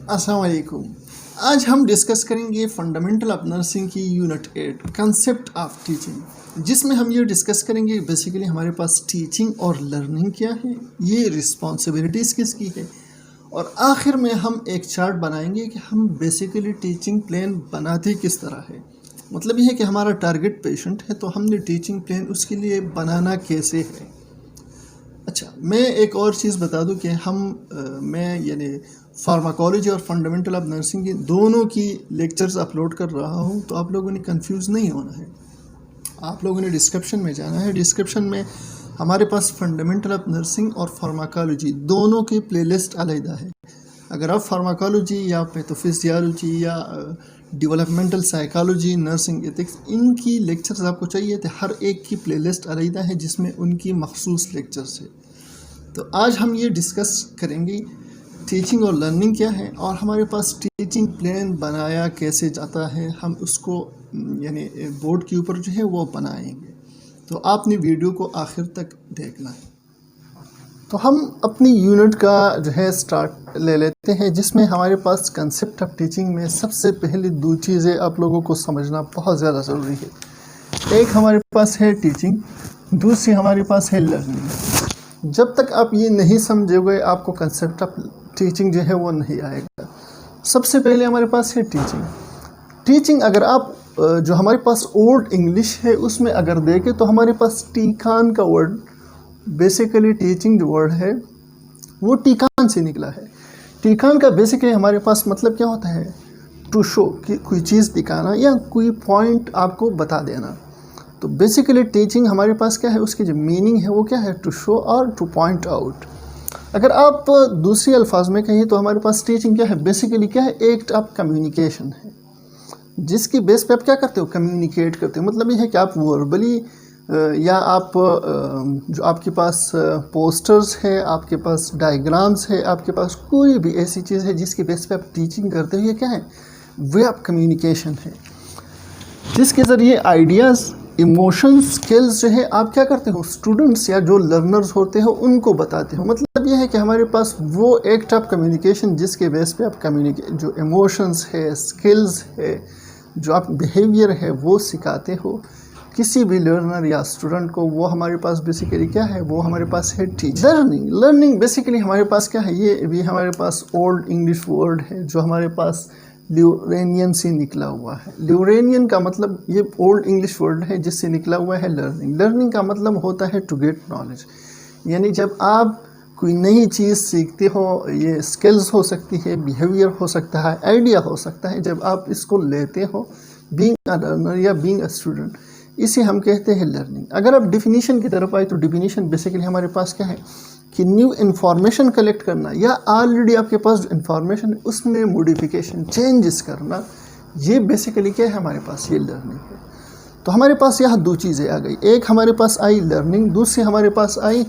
अस्सलाम वालेकुम। आज हम डिस्कस करेंगे फंडामेंटल ऑफ नर्सिंग की यूनिट 8 कंसेप्ट ऑफ टीचिंग, जिसमें हम ये डिस्कस करेंगे बेसिकली हमारे पास टीचिंग और लर्निंग क्या है, ये रिस्पॉन्सिबिलिटीज़ किसकी है, और आखिर में हम एक चार्ट बनाएंगे कि हम बेसिकली टीचिंग प्लान बनाते किस तरह है। मतलब ये है कि हमारा टारगेट पेशेंट है तो हमने टीचिंग प्लान उसके लिए बनाना कैसे है। अच्छा, मैं एक और चीज़ बता दूं कि मैं यानी फार्माकोलॉजी और फंडामेंटल ऑफ नर्सिंग की दोनों की लेक्चर्स अपलोड कर रहा हूं, तो आप लोगों ने कंफ्यूज नहीं होना है। आप लोगों ने डिस्क्रिप्शन में जाना है। डिस्क्रिप्शन में हमारे पास फंडामेंटल ऑफ नर्सिंग और फार्माकोलॉजी दोनों की प्लेलिस्ट अलग है। अगर आप फार्माकोलॉजी या पैथोफिजियोलॉजी या डेवलपमेंटल साइकोलॉजी, नर्सिंग एथिक्स, इनकी लेक्चर्स आपको चाहिए तो हर एक की प्लेलिस्ट अलग है जिसमें उनकी मखसूस लेक्चर्स है। तो आज हम ये डिस्कस करेंगे टीचिंग और लर्निंग क्या है, और हमारे पास टीचिंग प्लान बनाया कैसे जाता है। हम उसको यानी बोर्ड के ऊपर जो है वो बनाएंगे, तो आपने वीडियो को आखिर तक देखना है। तो हम अपनी यूनिट का जो है स्टार्ट ले लेते हैं, जिसमें हमारे पास कंसेप्ट ऑफ टीचिंग में सबसे पहले दो चीज़ें आप लोगों को समझना बहुत ज़्यादा ज़रूरी है। एक हमारे पास है टीचिंग, दूसरी हमारे पास है लर्निंग। जब तक आप ये नहीं समझोगे आपको कंसेप्ट ऑफ टीचिंग जो है वो नहीं आएगा। सबसे पहले हमारे पास है टीचिंग अगर आप जो हमारे पास ओल्ड इंग्लिश है उसमें अगर देखें तो हमारे पास टीकान का वर्ड, बेसिकली टीचिंग जो वर्ड है वो टीकान से निकला है। टीकान का बेसिकली हमारे पास मतलब क्या होता है, टू शो, कि कोई चीज़ दिखाना या कोई पॉइंट आपको बता देना। तो बेसिकली टीचिंग हमारे पास क्या है, उसकी जो मीनिंग है वो क्या है, टू शो और टू पॉइंट आउट। अगर आप दूसरी अल्फाज में कहें तो हमारे पास टीचिंग क्या है, बेसिकली क्या है, एक्ट ऑफ कम्युनिकेशन है, जिसकी बेस पे आप क्या करते हो, कम्युनिकेट करते हो। मतलब ये है कि आप वर्बली या आप जो आपके पास पोस्टर्स है, आपके पास डायग्राम्स है, आपके पास कोई भी ऐसी चीज़ है जिसकी बेस पे आप टीचिंग करते हो, ये क्या है, वे ऑफ कम्युनिकेशन है, जिसके ज़रिए आइडियाज़, इमोशंस, स्किल्स जो है आप क्या करते हो, स्टूडेंट्स या जो लर्नर्स होते हो उनको बताते हो। मतलब ये है कि हमारे पास वो एक्ट ऑफ कम्युनिकेशन जिसके बेस पे आप जो इमोशंस है, स्किल्स है, जो आप बिहेवियर है वो सिखाते हो किसी भी लर्नर या स्टूडेंट को, वो हमारे पास बेसिकली क्या है, वो हमारे पास है टीचिंग। लर्निंग बेसिकली हमारे पास क्या है, ये भी हमारे पास ओल्ड इंग्लिश वर्ड है जो हमारे पास ल्यूरेनियन से निकला हुआ है। ल्यूरेनियन का मतलब ये ओल्ड इंग्लिश वर्ड है जिससे निकला हुआ है लर्निंग। लर्निंग का मतलब होता है टू गेट नॉलेज, यानी जब आप कोई नई चीज़ सीखते हो, ये स्किल्स हो सकती है, बिहेवियर हो सकता है, आइडिया हो सकता है, जब आप इसको लेते हो बीइंग अ लर्नर या बीइंग अ स्टूडेंट, इसे हम कहते हैं लर्निंग। अगर आप डिफिनीशन की तरफ आए तो डिफिनीशन बेसिकली हमारे पास क्या है कि न्यू इन्फॉर्मेशन कलेक्ट करना या ऑलरेडी आपके पास जो इन्फॉर्मेशन है उसमें मॉडिफिकेशन, चेंजेस करना, ये बेसिकली क्या है, हमारे पास ये लर्निंग है। तो हमारे पास यहाँ दो चीज़ें आ गई, एक हमारे पास आई लर्निंग, दूसरी हमारे पास आई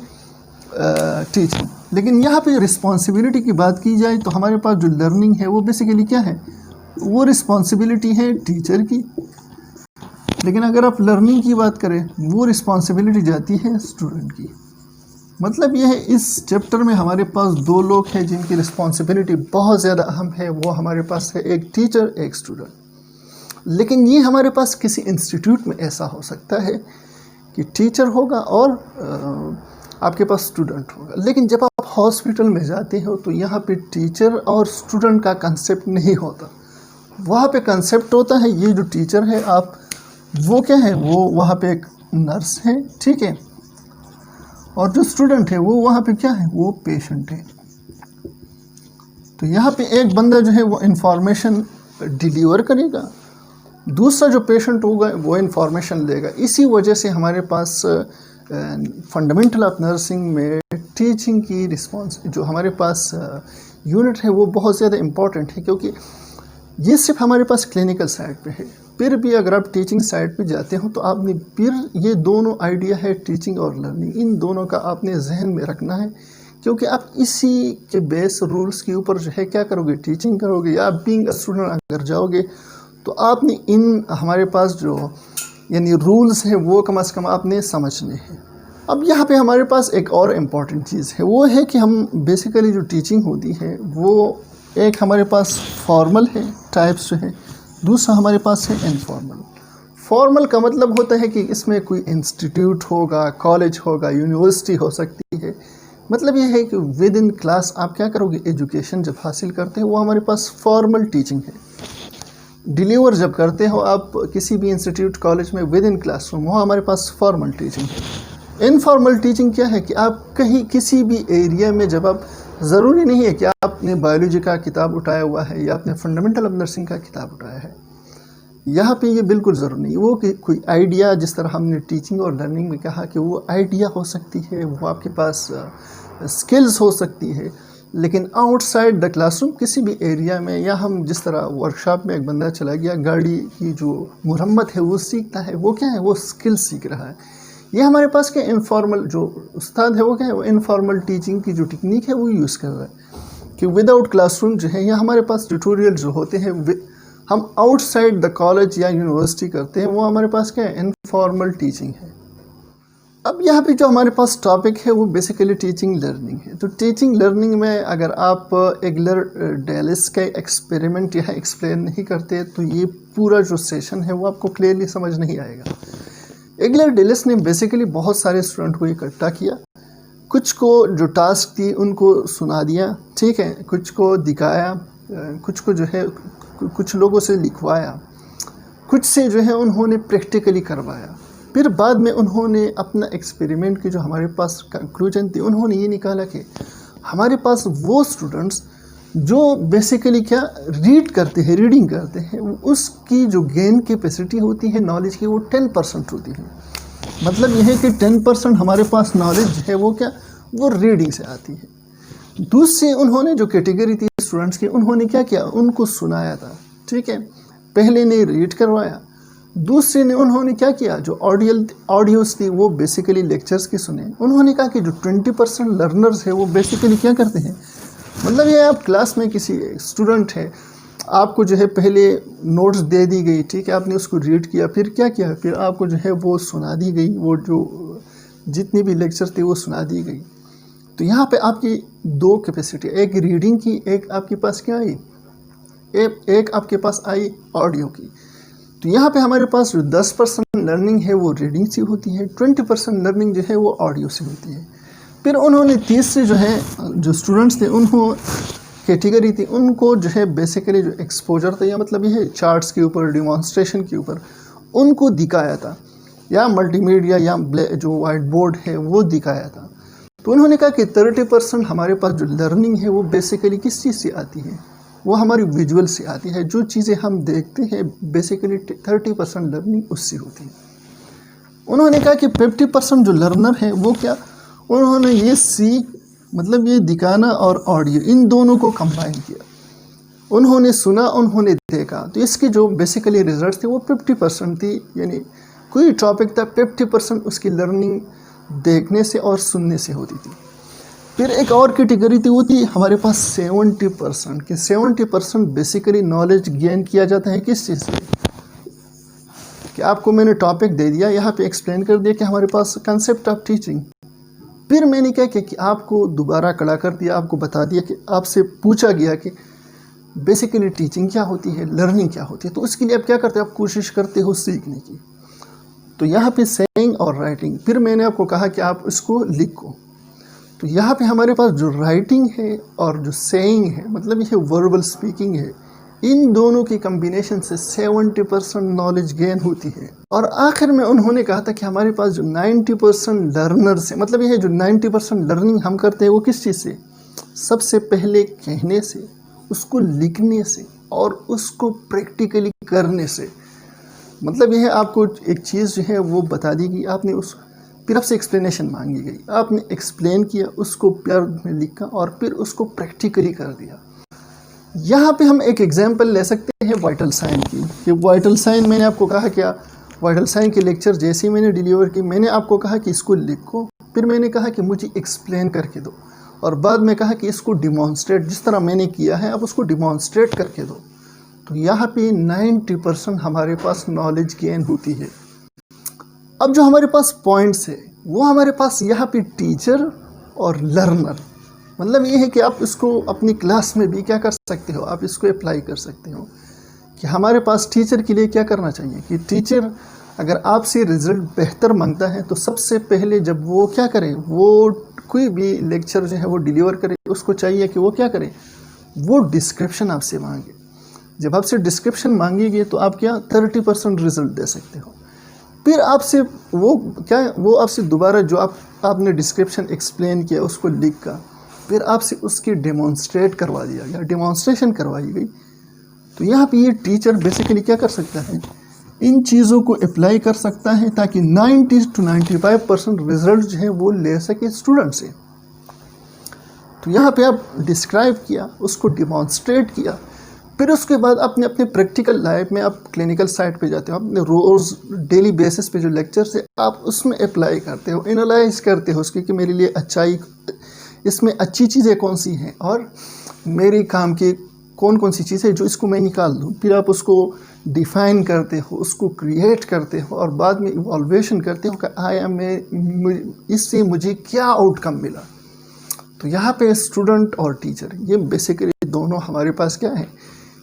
टीचिंग। लेकिन यहाँ पे रिस्पॉन्सिबिलिटी की बात की जाए तो हमारे पास जो लर्निंग है वो बेसिकली क्या है, वो रिस्पॉन्सिबिलिटी है टीचर की। लेकिन अगर आप लर्निंग की बात करें वो रिस्पॉन्सिबिलिटी जाती है स्टूडेंट की। मतलब यह है, इस चैप्टर में हमारे पास दो लोग हैं जिनकी रिस्पॉन्सिबिलिटी बहुत ज़्यादा अहम है। वो हमारे पास है एक टीचर, एक स्टूडेंट। लेकिन ये हमारे पास किसी इंस्टीट्यूट में ऐसा हो सकता है कि टीचर होगा और आपके पास स्टूडेंट होगा। लेकिन जब आप हॉस्पिटल में जाते हो तो यहाँ पे टीचर और स्टूडेंट का कंसेप्ट नहीं होता। वहाँ पे कंसेप्ट होता है, ये जो टीचर है आप वो क्या है, वो वहाँ पे एक नर्स है, ठीक है, और जो स्टूडेंट है वो वहाँ पे क्या है, वो पेशेंट है। तो यहाँ पे एक बंदा जो है वो इन्फॉर्मेशन डिलीवर करेगा, दूसरा जो पेशेंट होगा वो इन्फॉर्मेशन लेगा। इसी वजह से हमारे पास फंडामेंटल ऑफ नर्सिंग में टीचिंग की रिस्पॉन्स जो हमारे पास यूनिट है वो बहुत ज़्यादा इम्पॉर्टेंट है, क्योंकि ये सिर्फ हमारे पास क्लिनिकल साइड पे है। फिर भी अगर आप टीचिंग साइड पे जाते हो तो आपने फिर ये दोनों आइडिया है, टीचिंग और लर्निंग, इन दोनों का आपने जहन में रखना है, क्योंकि आप इसी के बेस रूल्स के ऊपर जो है क्या करोगे, टीचिंग करोगे। या आप बीइंग अ स्टूडेंट अगर जाओगे तो आपने इन हमारे पास जो यानी रूल्स हैं वो कम से कम आपने समझने हैं। अब यहाँ पे हमारे पास एक और इम्पॉर्टेंट चीज़ है, वो है कि हम बेसिकली जो टीचिंग होती है वो एक हमारे पास फॉर्मल है टाइप्स जो है, दूसरा हमारे पास है इनफॉर्मल। फॉर्मल का मतलब होता है कि इसमें कोई इंस्टीट्यूट होगा, कॉलेज होगा, यूनिवर्सिटी हो सकती है। मतलब ये है कि विद इन क्लास आप क्या करोगे, एजुकेशन जब हासिल करते हो वो हमारे पास फॉर्मल टीचिंग है। डिलीवर जब करते हो आप किसी भी इंस्टीट्यूट कॉलेज में विद इन क्लासरूम, वो हमारे पास फॉर्मल टीचिंग है। इनफॉर्मल टीचिंग क्या है कि आप कहीं किसी भी एरिया में जब आप, ज़रूरी नहीं है कि आपने बायोलॉजी का किताब उठाया हुआ है या आपने फंडामेंटल ऑफ नर्सिंग का किताब उठाया है, यहाँ पे ये बिल्कुल ज़रूरी नहीं। वो कि कोई आइडिया, जिस तरह हमने टीचिंग और लर्निंग में कहा कि वो आइडिया हो सकती है, वो आपके पास स्किल्स हो सकती है, लेकिन आउटसाइड द क्लासरूम किसी भी एरिया में, या हम जिस तरह वर्कशॉप में एक बंदा चला गया, गाड़ी की जो मुरम्मत है वो सीखता है, वो क्या है, वो स्किल सीख रहा है। ये हमारे पास क्या इनफॉर्मल जो उस्ताद है वो क्या है, वो इनफॉर्मल टीचिंग की जो टेक्निक है वो यूज़ कर रहा है कि विदाउट क्लासरूम जो है, या हमारे पास ट्यूटोरियल जो होते हैं हम आउटसाइड द कॉलेज या यूनिवर्सिटी करते हैं, वो हमारे पास क्या है, इनफॉर्मल टीचिंग है। अब यहाँ पे जो हमारे पास टॉपिक है वो बेसिकली टीचिंग लर्निंग है। तो टीचिंग लर्निंग में अगर आप एगलर डेलिस का एक्सपेरिमेंट यहाँ एक्सप्लेन नहीं करते तो ये पूरा जो सेशन है वो आपको क्लियरली समझ नहीं आएगा। एगलर डेलिस ने बेसिकली बहुत सारे स्टूडेंट को इकट्ठा किया, कुछ को जो टास्क थी उनको सुना दिया, ठीक है, कुछ को दिखाया, कुछ को जो है कुछ लोगों से लिखवाया, कुछ से जो है उन्होंने प्रैक्टिकली करवाया। फिर बाद में उन्होंने अपना एक्सपेरिमेंट की जो हमारे पास कंक्लूजन थी, उन्होंने ये निकाला कि हमारे पास वो स्टूडेंट्स जो बेसिकली क्या रीड करते हैं, रीडिंग करते हैं, उसकी जो गेन कैपेसिटी होती है नॉलेज की वो 10% होती है। मतलब यह है कि 10% हमारे पास नॉलेज है वो क्या, वो रीडिंग से आती है। दूसरी उन्होंने जो कैटेगरी थी स्टूडेंट्स की, उन्होंने क्या किया, उनको सुनाया था, ठीक है, पहले ने रीड करवाया, दूसरे ने उन्होंने क्या किया, जो ऑडियोस थी वो बेसिकली लेक्चर्स की सुने। उन्होंने कहा कि जो 20% लर्नर्स है वो बेसिकली क्या करते हैं, मतलब ये आप क्लास में किसी स्टूडेंट है, आपको जो है पहले नोट्स दे दी गई, ठीक है, आपने उसको रीड किया, फिर क्या किया, फिर आपको जो है वो सुना दी गई, वो जो जितनी भी लेक्चर थे वो सुना दी गई। तो यहाँ पे आपकी दो कैपेसिटी, एक रीडिंग की, एक आपके पास क्या आई, एक आपके पास आई ऑडियो की। तो यहाँ पे हमारे पास जो 10% लर्निंग है वो रीडिंग से होती है, 20% लर्निंग जो है वो ऑडियो से होती है। फिर उन्होंने तीसरे जो है जो स्टूडेंट्स थे, उनको कैटेगरी थी, उनको जो है बेसिकली जो एक्सपोजर था, या मतलब ये चार्ट्स के ऊपर, डिमॉन्स्ट्रेशन के ऊपर उनको दिखाया था, या मल्टीमीडिया या जो वाइट बोर्ड है वो दिखाया था। तो उन्होंने कहा कि 30% हमारे पास जो लर्निंग है वो बेसिकली किस चीज़ से आती है, वो हमारी विजुअल से आती है। जो चीज़ें हम देखते हैं बेसिकली 30% लर्निंग उससे होती है। उन्होंने कहा कि 50% जो लर्नर है वो क्या, उन्होंने ये सीख, मतलब ये दिखाना और ऑडियो, इन दोनों को कंबाइन किया। उन्होंने सुना, उन्होंने देखा, तो इसके जो बेसिकली रिजल्ट थे वो 50% थी, यानी कोई टॉपिक था 50% उसकी लर्निंग देखने से और सुनने से होती थी। फिर एक और कैटेगरी थी, वो थी हमारे पास 70% कि 70% बेसिकली नॉलेज गेन किया जाता है किस चीज़ से, कि आपको मैंने टॉपिक दे दिया, यहाँ पे एक्सप्लेन कर दिया कि हमारे पास कंसेप्ट ऑफ टीचिंग, फिर मैंने क्या किया कि आपको दोबारा खड़ा कर दिया, आपको बता दिया कि आपसे पूछा गया कि बेसिकली टीचिंग क्या होती है, लर्निंग क्या होती है, तो उसके लिए आप क्या करते हो, आप कोशिश करते हो सीखने की। तो यहाँ पे सेइंग और राइटिंग, फिर मैंने आपको कहा कि आप इसको लिखो। तो यहाँ पे हमारे पास जो राइटिंग है और जो सेइंग है, मतलब ये वर्बल स्पीकिंग है, इन दोनों की कम्बिनेशन से 70% नॉलेज गेन होती है। और आखिर में उन्होंने कहा था कि हमारे पास जो 90% लर्नर्स है, मतलब ये है जो 90% लर्निंग हम करते हैं वो किस चीज़ से, सबसे पहले कहने से, उसको लिखने से और उसको प्रैक्टिकली करने से। मतलब यह है आपको एक चीज़ जो है वो बता दी गई, आपने उस फिर आपसे एक्सप्लेनेशन मांगी गई, आपने एक्सप्लेन किया, उसको प्यार में लिखा और फिर उसको प्रैक्टिकली कर दिया। यहाँ पे हम एक एग्जांपल ले सकते हैं वाइटल साइन की, कि वाइटल साइन मैंने आपको कहा क्या, वाइटल साइन के लेक्चर जैसे ही मैंने डिलीवर की, मैंने आपको कहा कि इसको लिखो, फिर मैंने कहा कि मुझे एक्सप्लेन करके दो, और बाद में कहा कि इसको डिमॉन्स्ट्रेट, जिस तरह मैंने किया है आप उसको डिमॉन्स्ट्रेट करके दो। तो यहाँ पे 90% हमारे पास नॉलेज गेन होती है। अब जो हमारे पास पॉइंट्स है वो हमारे पास यहाँ पे टीचर और लर्नर, मतलब ये है कि आप इसको अपनी क्लास में भी क्या कर सकते हो, आप इसको अप्लाई कर सकते हो कि हमारे पास टीचर के लिए क्या करना चाहिए कि टीचर अगर आपसे रिज़ल्ट बेहतर मांगता है तो सबसे पहले जब वो क्या करे, वो कोई भी लेक्चर जो है वो डिलीवर करे, उसको चाहिए कि वो क्या करे, वो डिस्क्रिप्शन आपसे मांगे। जब आपसे डिस्क्रिप्शन मांगेगी तो आप क्या 30% रिज़ल्ट दे सकते हो। फिर आपसे वो आपसे दोबारा जो आपने डिस्क्रिप्शन एक्सप्लेन किया उसको लिख कर फिर आपसे उसकी डेमोन्स्ट्रेट करवा दिया गया, डेमोन्स्ट्रेशन करवाई गई। तो यहाँ पे ये टीचर बेसिकली क्या कर सकता है, इन चीज़ों को अप्लाई कर सकता है ताकि 90 to 95% रिजल्ट जो है वो ले सके स्टूडेंट से। तो यहाँ पे आप डिस्क्राइब किया, उसको डिमॉन्स्ट्रेट किया, फिर उसके बाद अपने अपने प्रैक्टिकल लाइफ में आप क्लिनिकल साइट पे जाते हो, अपने रोज़ डेली बेसिस पे जो लेक्चर्स है आप उसमें अप्लाई करते हो, एनालाइज करते हो उसकी कि मेरे लिए इसमें अच्छी चीज़ें कौन सी हैं और मेरे काम की कौन कौन सी चीज़ें जो इसको मैं निकाल दूँ। फिर आप उसको डिफ़ाइन करते हो, उसको क्रिएट करते हो और बाद में इवॉल्वेशन करते हो कि इससे मुझे क्या आउटकम मिला। तो यहाँ पे स्टूडेंट और टीचर ये बेसिकली दोनों हमारे पास क्या है,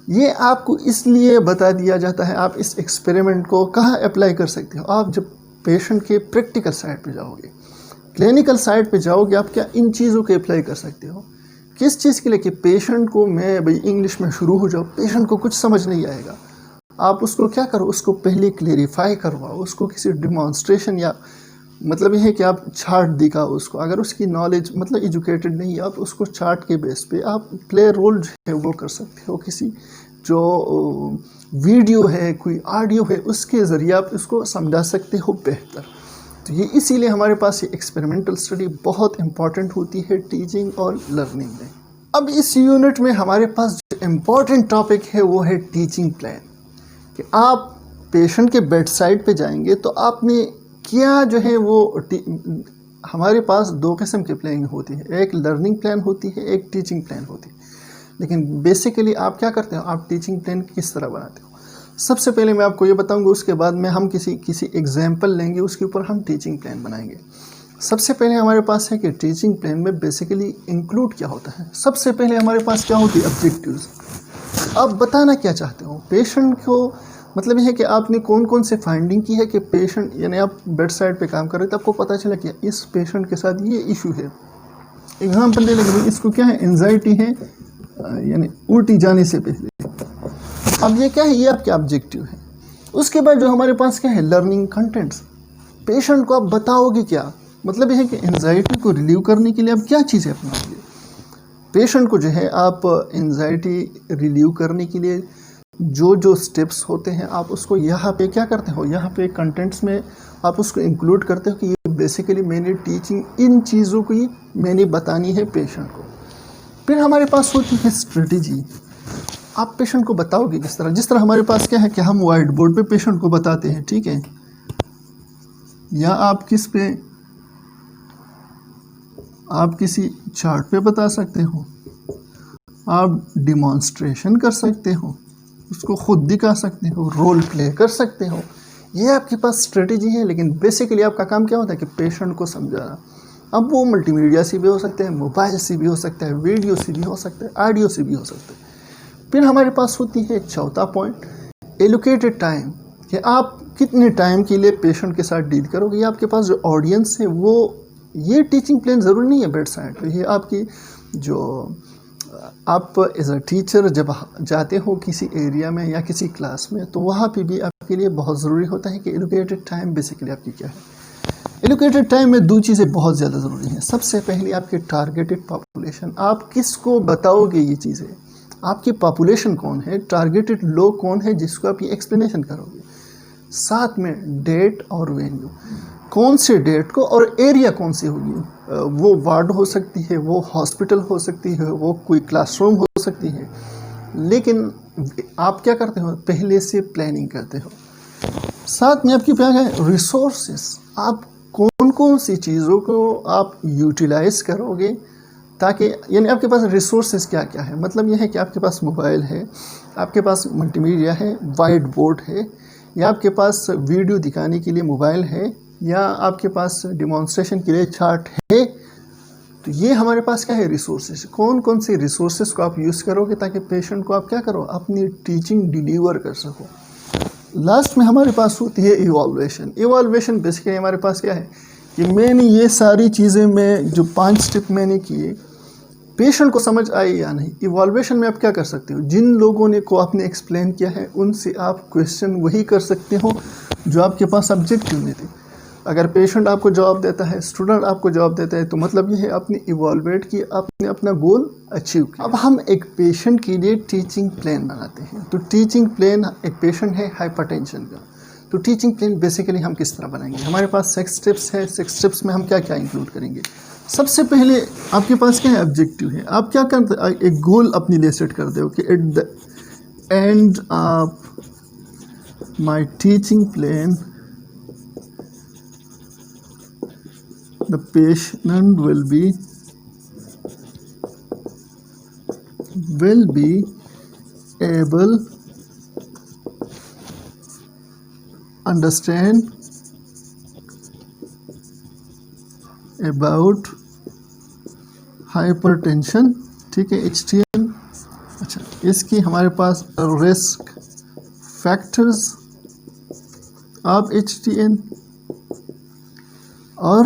ये आपको इसलिए बता दिया जाता है। आप इस एक्सपेरिमेंट को कहाँ अप्लाई कर सकते हो, आप जब पेशेंट के प्रैक्टिकल साइड पे जाओगे, क्लिनिकल साइड पे जाओगे, आप क्या इन चीज़ों को अप्लाई कर सकते हो। किस चीज़ के लिए कि पेशेंट को मैं भाई इंग्लिश में शुरू हो जाओ, पेशेंट को कुछ समझ नहीं आएगा, आप उसको क्या करो, उसको पहले क्लेरिफाई करवाओ, उसको किसी डिमॉन्स्ट्रेशन या मतलब ये है कि आप चार्ट दिखाओ उसको। अगर उसकी नॉलेज मतलब एजुकेटेड नहीं है, आप उसको चार्ट के बेस पे आप प्ले रोल जो है वो कर सकते हो, किसी जो वीडियो है कोई ऑडियो है उसके ज़रिए आप उसको समझा सकते हो बेहतर। तो ये इसीलिए हमारे पास ये एक्सपेरिमेंटल स्टडी बहुत इम्पॉर्टेंट होती है टीचिंग और लर्निंग में। अब इस यूनिट में हमारे पास जो इम्पॉर्टेंट टॉपिक है वो है टीचिंग प्लान, कि आप पेशेंट के बेड साइड पे जाएंगे तो आपने क्या जो है वो हमारे पास दो किस्म की प्लानिंग होती है, एक लर्निंग प्लान होती है, एक टीचिंग प्लान होती है। लेकिन बेसिकली आप क्या करते हो, आप टीचिंग प्लान किस तरह बनाते हो। सबसे पहले मैं आपको ये बताऊंगा, उसके बाद में हम किसी एग्जाम्पल लेंगे, उसके ऊपर हम टीचिंग प्लान बनाएंगे। सबसे पहले हमारे पास है कि टीचिंग प्लान में बेसिकली इंक्लूड क्या होता है। सबसे पहले हमारे पास क्या होती है, ऑब्जेक्टिव्स। आप बताना क्या चाहते हो पेशेंट को, मतलब ये है कि आपने कौन कौन से फाइंडिंग की है कि पेशेंट, यानी आप बेड साइड पे काम कर रहे थे, आपको पता चला कि इस पेशेंट के साथ ये इशू है। एग्जाम्पल दे लेंगे, इसको क्या है, एंजाइटी है, यानी उल्टी जाने से पहले। अब ये क्या है, ये आपके ऑब्जेक्टिव है। उसके बाद जो हमारे पास क्या है, लर्निंग कंटेंट्स। पेशेंट को आप बताओगे क्या, मतलब ये है कि एंजाइटी को रिलीव करने के लिए आप क्या चीज़ें अपनाओगे। पेशेंट को जो है आप एंजाइटी रिलीव करने के लिए जो स्टेप्स होते हैं आप उसको यहाँ पे क्या करते हो, यहाँ पे कंटेंट्स में आप उसको इंक्लूड करते हो कि ये बेसिकली मैंने टीचिंग इन चीज़ों की मैंने बतानी है पेशेंट को। फिर हमारे पास होती है स्ट्रेटजी। आप पेशेंट को बताओगे किस तरह, जिस तरह हमारे पास क्या है कि हम वाइट बोर्ड पे पेशेंट को बताते हैं, ठीक है, या आप आप किसी चार्ट पे बता सकते हो, आप डिमॉन्स्ट्रेशन कर सकते हो, उसको खुद दिखा सकते हो, रोल प्ले कर सकते हो। ये आपके पास स्ट्रेटजी है। लेकिन बेसिकली आपका काम क्या होता है कि पेशेंट को समझाना। अब वो मल्टीमीडिया से भी हो सकते हैं, मोबाइल से भी हो सकता है, वीडियो से भी हो सकता है, ऑडियो से भी हो सकता है। फिर हमारे पास होती है चौथा पॉइंट, एलोकेटेड टाइम, कि आप कितने टाइम के लिए पेशेंट के साथ डील करोगे। ये आपके पास जो ऑडियंस है वो, ये टीचिंग प्लान ज़रूरी नहीं है बेड साइड पे, ये आपकी जो आप एज अ टीचर जब जाते हो किसी एरिया में या किसी क्लास में, तो वहाँ पे भी आपके लिए बहुत ज़रूरी होता है कि एलोकेटेड टाइम बेसिकली आपकी क्या है। एलोकेटेड टाइम में दो चीज़ें बहुत ज़्यादा ज़रूरी हैं। सबसे पहले आपके टारगेटेड पॉपुलेशन, आप किसको बताओगे ये चीज़ें, आपकी पॉपुलेशन कौन है, टारगेटेड लोग कौन है जिसको आप ये एक्सप्लेनेशन करोगे। साथ में डेट और वेन्यू, कौन से डेट को और एरिया कौन सी होगी, वो वार्ड हो सकती है, वो हॉस्पिटल हो सकती है, वो कोई क्लासरूम हो सकती है। लेकिन आप क्या करते हो, पहले से प्लानिंग करते हो। साथ में आपकी क्या है, रिसोर्सेस, आप कौन कौन सी चीज़ों को आप यूटिलाइज करोगे, ताकि यानी आपके पास रिसोर्सेज क्या क्या है। मतलब यह है कि आपके पास मोबाइल है, आपके पास मल्टीमीडिया है, वाइट बोर्ड है, या आपके पास वीडियो दिखाने के लिए मोबाइल है, या आपके पास डिमॉन्स्ट्रेशन के लिए चार्ट है, तो ये हमारे पास क्या है, रिसोर्सेज। कौन कौन से रिसोर्सेज को आप यूज़ करोगे ताकि पेशेंट को आप क्या करो, अपनी टीचिंग डिलीवर कर सको। लास्ट में हमारे पास होती है इवॉल्वेशन। इवॉल्वेशन बेसिकली हमारे पास क्या है कि मैंने ये सारी चीज़ें मैं जो 5 स्टेप मैंने किए, पेशेंट को समझ आए या नहीं। इवॉल्वेशन में आप क्या कर सकते हो, जिन लोगों ने को आपने एक्सप्लेन किया है उनसे आप क्वेश्चन वही कर सकते हो जो आपके पास ऑब्जेक्टिव में थे। अगर पेशेंट आपको जवाब देता है, स्टूडेंट आपको जवाब देता है, तो मतलब ये है आपने इवॉल्वेट किया, आपने अपना गोल अचीव किया। अब हम एक पेशेंट के लिए टीचिंग प्लान बनाते हैं। तो टीचिंग प्लान, एक पेशेंट है हाइपरटेंशन का, तो टीचिंग प्लान बेसिकली हम किस तरह बनाएंगे। हमारे पास 6 स्टेप्स है। 6 स्टेप्स में हम क्या क्या इंक्लूड करेंगे। सबसे पहले आपके पास क्या है, ऑब्जेक्टिव है। आप क्या करते, एक गोल अपने लिए सेट कर दो कि at the end of my teaching plan the patient will be able understand about hypertension, ठीक है, HTN। अच्छा, इसकी हमारे पास रिस्क फैक्टर्स ऑफ HTN, और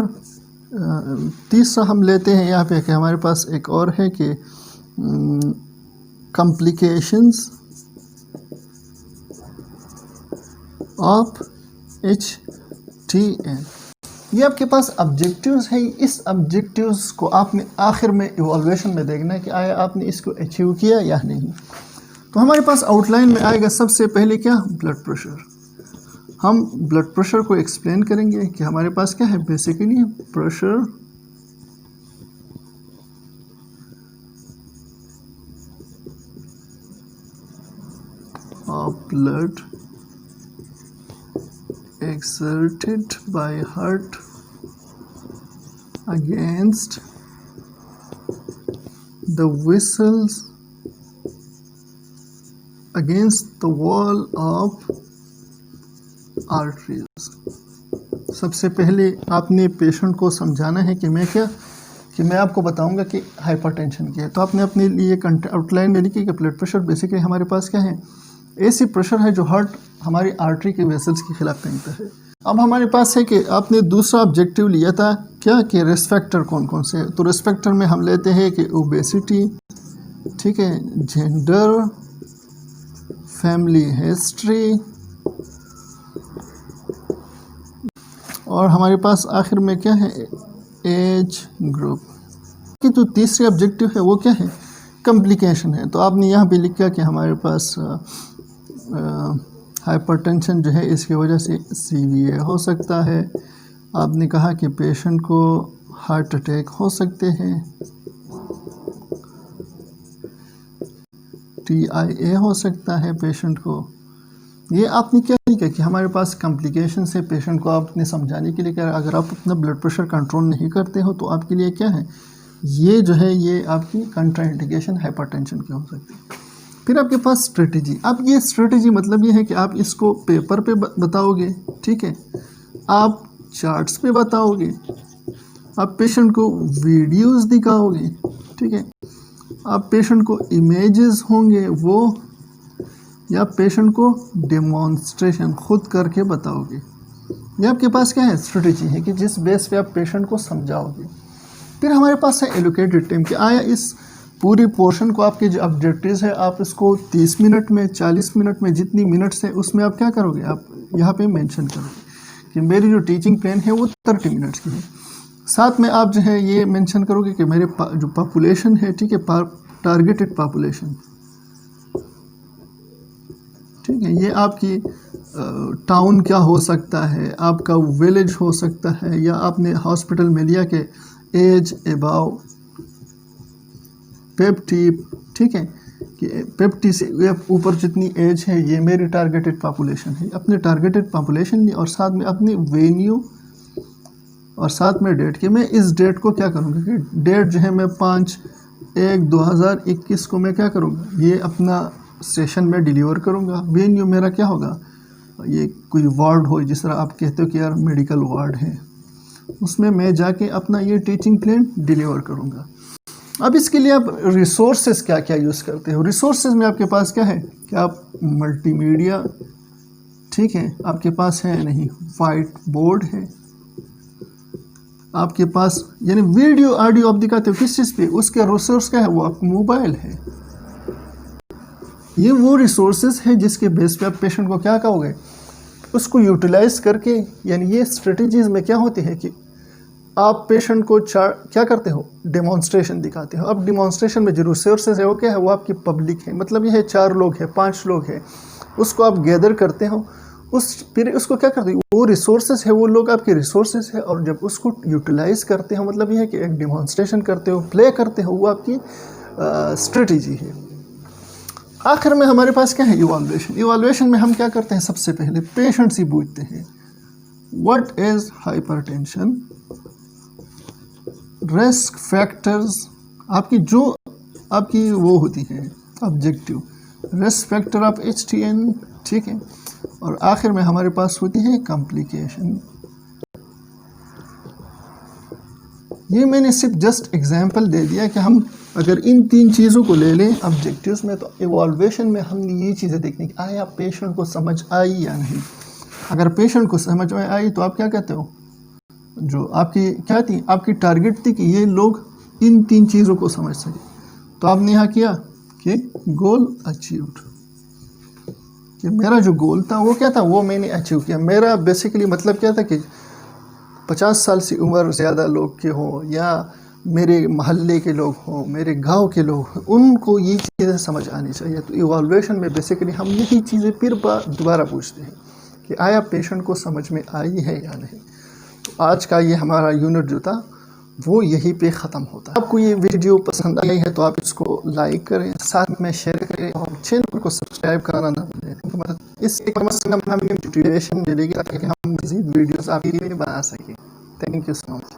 तीसरा हम लेते हैं यहाँ पे कि हमारे पास एक और है कि कॉम्प्लिकेशंस ऑफ HTN। ये आपके पास ऑब्जेक्टिव्स है। इस ऑब्जेक्टिव्स को आपने आखिर में इवॉल्वेशन में देखना है कि आया आपने इसको अचीव किया या नहीं। तो हमारे पास आउटलाइन में आएगा सबसे पहले क्या, ब्लड प्रेशर। हम ब्लड प्रेशर को एक्सप्लेन करेंगे कि हमारे पास क्या है, basically pressure of blood exerted by heart against the vessels against the wall of arteries। सबसे पहले आपने पेशेंट को समझाना है कि मैं आपको बताऊंगा कि हाइपरटेंशन क्या है। तो आपने अपने लिए आउटलाइन में लिखी कि ब्लड प्रेशर बेसिकली हमारे पास क्या है, ऐसी प्रेशर है जो हार्ट हमारी आर्टरी के वेसल्स के खिलाफ पहनता है। अब हमारे पास है कि आपने दूसरा ऑब्जेक्टिव लिया था क्या, कि रिस्क फैक्टर कौन कौन से हैं। तो रिस्क फैक्टर में हम लेते हैं कि ओबेसिटी, ठीक है, जेंडर, फैमिली हिस्ट्री, और हमारे पास आखिर में क्या है, एज ग्रुप की। तो तीसरी ऑब्जेक्टिव है वो क्या है, कॉम्प्लिकेशन है। तो आपने यहाँ पे लिखा कि हमारे पास हाइपरटेंशन जो है इसकी वजह से CVA हो सकता है। आपने कहा कि पेशेंट को हार्ट अटैक हो सकते हैं, TIA हो सकता है पेशेंट को। ये आपने क्या लिखा कि हमारे पास कॉम्प्लिकेशन से पेशेंट को आपने समझाने के लिए क्या, अगर आप अपना ब्लड प्रेशर कंट्रोल नहीं करते हो तो आपके लिए क्या है, ये जो है ये आपकी कंट्राइंडिकेशन हाइपरटेंशन की हो सकती है। फिर आपके पास स्ट्रेटजी। अब ये स्ट्रेटजी मतलब ये है कि आप इसको पेपर पे बताओगे, ठीक है, आप चार्ट्स पे बताओगे, आप पेशेंट को वीडियोस दिखाओगे, ठीक है, आप पेशेंट को इमेजेस होंगे वो, या पेशेंट को डेमोन्स्ट्रेशन खुद करके बताओगे। ये आपके पास क्या है, स्ट्रेटजी है कि जिस बेस पे आप पेशेंट को समझाओगे। फिर हमारे पास है एलोकेटेड टाइम कि आया इस पूरी पोर्शन को आपके जो ऑब्जेक्टिव्स है आप इसको 30 मिनट में, 40 मिनट में, जितनी मिनट्स है उसमें आप क्या करोगे, आप यहाँ पे मेंशन करोगे कि मेरी जो टीचिंग प्लान है वो 30 मिनट्स की है। साथ में आप जो है ये मेंशन करोगे कि मेरे जो पॉपुलेशन है, ठीक है, टारगेटेड पॉपुलेशन, ठीक है, ये आपकी टाउन क्या हो सकता है, आपका विलेज हो सकता है, या आपने हॉस्पिटल में लिया कि एज अबाव 50, ठीक है, कि 50 से ऊपर जितनी एज है ये मेरी टारगेटेड पॉपुलेशन है। अपने टारगेटेड पॉपुलेशन ली और साथ में अपनी वेन्यू और साथ में डेट कि मैं इस डेट को क्या करूँगा, कि डेट जो है मैं 5/1/2021 को मैं क्या करूँगा, ये अपना सेशन में डिलीवर करूँगा। वेन्यू मेरा क्या होगा, ये कोई वार्ड हो, जिस तरह आप कहते हो कि यार मेडिकल वार्ड है, उसमें मैं जाके अपना ये टीचिंग प्लान डिलीवर करूँगा। अब इसके लिए आप रिसोर्सेज क्या क्या यूज़ करते हो। रिसोर्सेज में आपके पास क्या है कि आप मल्टीमीडिया, ठीक है, आपके पास है नहीं वाइट बोर्ड है, आपके पास यानी वीडियो ऑडियो आप दिखाते हो किस चीज़ पे, उसका रिसोर्स क्या है, वो आपका मोबाइल है। ये वो रिसोर्सेज है जिसके बेस पे आप पेशेंट को क्या कहोगे, उसको यूटिलाइज करके, यानी ये स्ट्रेटजीज में क्या होती है कि आप पेशेंट को क्या करते हो, डेमोन्स्ट्रेशन दिखाते हो। अब डेमोन्स्ट्रेशन में जो रिसोर्सेज है वो क्या है, वो आपकी पब्लिक है, मतलब ये है 4 लोग हैं 5 लोग हैं, उसको आप गैदर करते हो, फिर उसको क्या करते हो, वो रिसोर्सेज है, वो लोग आपके रिसोर्सेज है, और जब उसको यूटिलाइज करते हो, मतलब ये है कि एक डेमोन्स्ट्रेशन करते हो, प्ले करते हो, वो आपकी स्ट्रेटजी है। आखिर में हमारे पास क्या है, इवैल्यूएशन। इवैल्यूएशन में हम क्या करते हैं, सबसे पहले पेशेंट से पूछते हैं what is hypertension, risk factors, आपकी वो होती है objective, risk factor of HTN, ठीक है, और आखिर में हमारे पास होती है कॉम्प्लिकेशन। ये मैंने सिर्फ जस्ट एग्जांपल दे दिया कि हम अगर इन 3 चीज़ों को ले लें ऑब्जेक्टिव्स में, तो इवैल्यूएशन में हमने ये चीज़ें देखनी कि आया पेशेंट को समझ आई या नहीं। अगर पेशेंट को समझ में आई तो आप क्या कहते हो, जो आपकी क्या थी, आपकी टारगेट थी कि ये लोग इन 3 चीज़ों को समझ सके, तो आपने यहाँ किया कि गोल अचीव्ड, कि मेरा जो गोल था वो क्या था, वो मैंने अचीव किया। मेरा बेसिकली मतलब क्या था कि 50 साल से उम्र ज़्यादा लोग के हो, या मेरे मोहल्ले के लोग हों, मेरे गांव के लोग हों, उनको ये चीज़ें समझ आनी चाहिए। तो इवैल्यूएशन में बेसिकली हम यही चीज़ें फिर दोबारा पूछते हैं कि आया पेशेंट को समझ में आई है या नहीं। तो आज का ये हमारा यूनिट जो था वो यहीं पे ख़त्म होता है। आपको ये वीडियो पसंद आई है तो आप इसको लाइक करें, साथ में शेयर करें, और चैनल को सब्सक्राइब कराना ना भूलें, मतलब इससे कम से कम हमें मोटिवेशन मिलेगी ताकि हम मज़ीद वीडियोस आपके लिए बना सकें। Thank you so much.